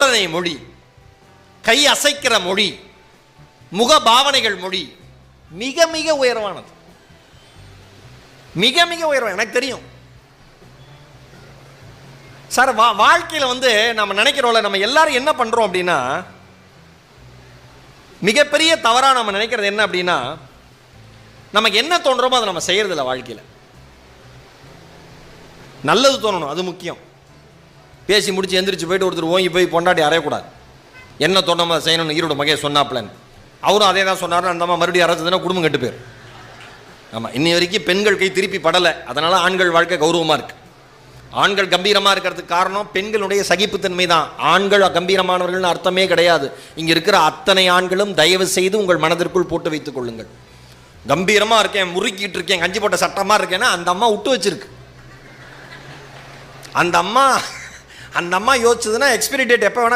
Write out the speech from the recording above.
மொழி, கை அசைக்கிற மொழி, முக பாவனைகள் மொழி மிக மிக உயர்வானது. மிக மிக உயர்வான எனக்கு தெரியும் சார். வாழ்க்கையில் நம்ம நினைக்கிறோம்ல, நம்ம எல்லாரும் என்ன பண்றோம் அப்படின்னா, மிகப்பெரிய தவறா நம்ம நினைக்கிறது என்ன அப்படின்னா, நமக்கு என்ன தோன்றோமோ அதை நம்ம செய்யறதில்ல. வாழ்க்கையில் நல்லது தோணணும், அது முக்கியம். பேசி முடிச்சு எந்திரிச்சு போயிட்டு ஒருத்தர் ஓங்கி போய் பொண்டாட்டி அறையக்கூடாது. என்ன தோணாமோ அதை செய்யணும்னு ஈரோடு மகே சொன்னாப்லன்னு அவரும் அதே தான் சொன்னார். அந்த அம்மா மறுபடியும் அரைச்சதுன்னா குடும்பம் கெட்டு போயிரு. ஆமாம், இன்னி வரைக்கும் பெண்கள் கை திருப்பி படலை. அதனால ஆண்கள் வாழ்க்கை கௌரவமாக இருக்கு. ஆண்கள் கம்பீரமாக இருக்கிறதுக்கு காரணம் பெண்களுடைய சகிப்புத்தன்மை தான். ஆண்கள் கம்பீரமானவர்கள்னு அர்த்தமே கிடையாது. இங்கே இருக்கிற அத்தனை ஆண்களும் தயவு செய்து உங்கள் மனதிற்குள் போட்டு வைத்துக் கொள்ளுங்கள். கம்பீரமாக இருக்கேன், முறுக்கிட்டு இருக்கேன், கஞ்சி போட்ட சட்டமாக இருக்கேன்னா அந்த அம்மா விட்டு வச்சிருக்கு. அந்த அம்மா யோசிச்சதுன்னா எக்ஸ்பிரி டேட் எப்போ வேணா